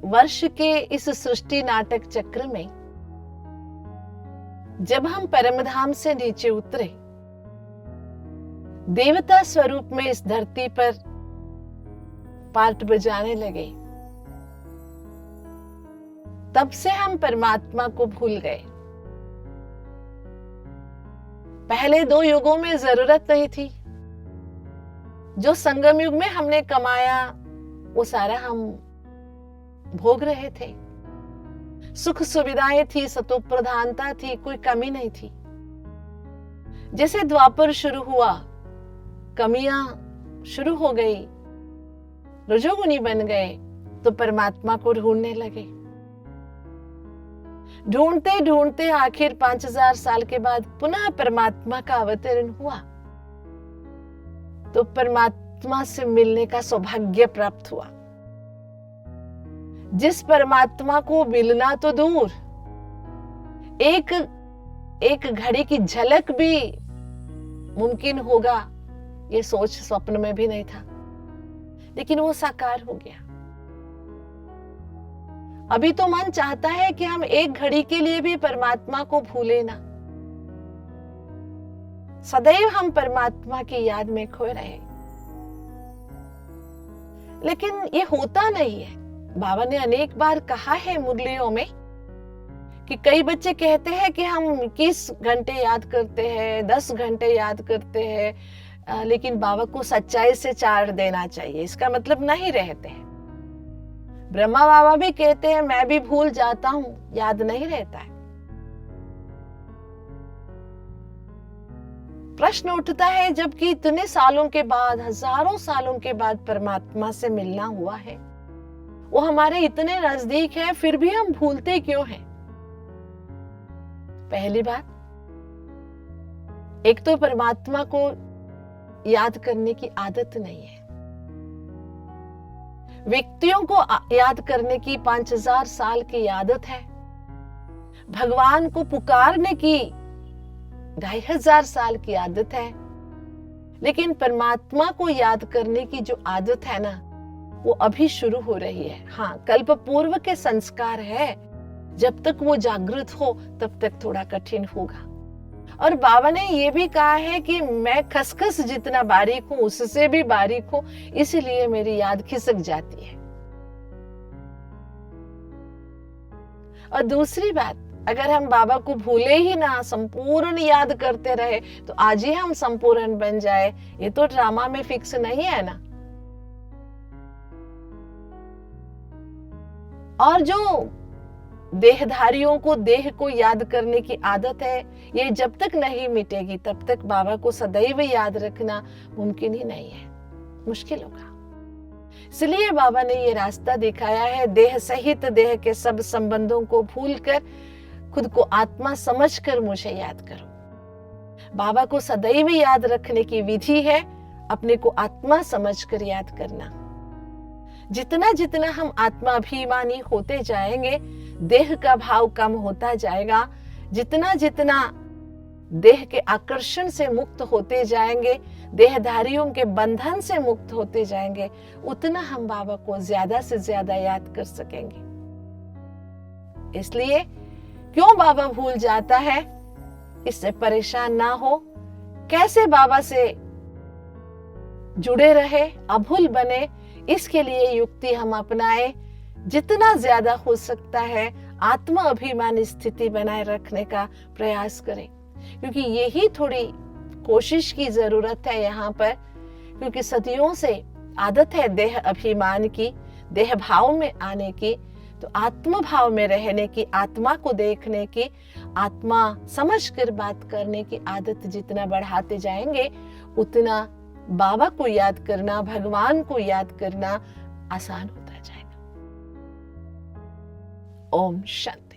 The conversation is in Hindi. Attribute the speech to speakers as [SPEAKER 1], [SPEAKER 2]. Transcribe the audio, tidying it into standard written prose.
[SPEAKER 1] वर्ष के इस सृष्टि नाटक चक्र में जब हम परमधाम से नीचे उतरे, देवता स्वरूप में इस धरती पर पार्ट बजाने लगे, तब से हम परमात्मा को भूल गए। पहले 2 युगों में जरूरत नहीं थी। जो संगम युग में हमने कमाया वो सारा हम भोग रहे थे। सुख सुविधाएं थी, सतो प्रधानता थी, कोई कमी नहीं थी। जैसे द्वापर शुरू हुआ, कमियां शुरू हो गई, रजोगुनी बन गए, तो परमात्मा को ढूंढने लगे। ढूंढते ढूंढते आखिर 5000 साल के बाद पुनः परमात्मा का अवतरण हुआ, तो परमात्मा से मिलने का सौभाग्य प्राप्त हुआ। जिस परमात्मा को मिलना तो दूर, एक घड़ी की झलक भी मुमकिन होगा, ये सोच स्वप्न में भी नहीं था, लेकिन वो साकार हो गया। अभी तो मन चाहता है कि हम एक घड़ी के लिए भी परमात्मा को भूले ना। सदैव हम परमात्मा की याद में खोए रहे, लेकिन ये होता नहीं है। बाबा ने अनेक बार कहा है मुरलियों में कि कई बच्चे कहते हैं कि हम 21 घंटे याद करते हैं, 10 घंटे याद करते हैं, लेकिन बाबा को सच्चाई से 4 देना चाहिए, इसका मतलब नहीं रहते हैं। ब्रह्मा बाबा भी कहते हैं मैं भी भूल जाता हूं, याद नहीं रहता है। प्रश्न उठता है, जबकि इतने सालों के बाद, हजारों सालों के बाद परमात्मा से मिलना हुआ है, वो हमारे इतने नजदीक है, फिर भी हम भूलते क्यों हैं? पहली बात, एक तो परमात्मा को याद करने की आदत नहीं है। व्यक्तियों को याद करने की 5000 साल की आदत है। भगवान को पुकारने की 2500 साल की आदत है। लेकिन परमात्मा को याद करने की जो आदत है ना, वो अभी शुरू हो रही है। हाँ, कल्प पूर्व के संस्कार है, जब तक वो जागृत हो तब तक थोड़ा कठिन होगा। और बाबा ने ये भी कहा है कि मैं खसखस जितना बारीक हूं उससे भी बारीक हूं, इसलिए मेरी याद खिसक जाती है। और दूसरी बात, अगर हम बाबा को भूले ही ना, संपूर्ण याद करते रहे, तो आज ही हम संपूर्ण बन जाए, ये तो ड्रामा में फिक्स नहीं है ना। और जो देहधारियों को देह को याद करने की आदत है, ये जब तक नहीं मिटेगी तब तक बाबा को सदैव याद रखना मुमकिन ही नहीं है, मुश्किल होगा। इसलिए बाबा ने ये रास्ता दिखाया है, देह सहित देह के सब संबंधों को भूलकर खुद को आत्मा समझकर मुझे याद करो। बाबा को सदैव याद रखने की विधि है अपने को आत्मा समझकर याद करना। जितना जितना हम आत्माभिमानी होते जाएंगे, देह का भाव कम होता जाएगा। जितना जितना देह के आकर्षण से मुक्त होते जाएंगे, देहधारियों के बंधन से मुक्त होते जाएंगे, उतना हम बाबा को ज्यादा से ज्यादा याद कर सकेंगे। इसलिए क्यों बाबा भूल जाता है, इससे परेशान ना हो। कैसे बाबा से जुड़े रहे, अभूल बने, इसके लिए युक्ति हम अपनाएं। जितना ज्यादा हो सकता है आत्मा अभिमानी स्थिति बनाए रखने का प्रयास करें, क्योंकि यही थोड़ी कोशिश की जरूरत है यहाँ पर। क्योंकि सदियों से आदत है देह अभिमान की, देह भाव में आने की। तो आत्म भाव में रहने की, आत्मा को देखने की, आत्मा समझकर बात करने की आदत जितना बढ़ाते जाएंगे, उतना बाबा को याद करना, भगवान को याद करना आसान होता जाएगा। ओम शांति।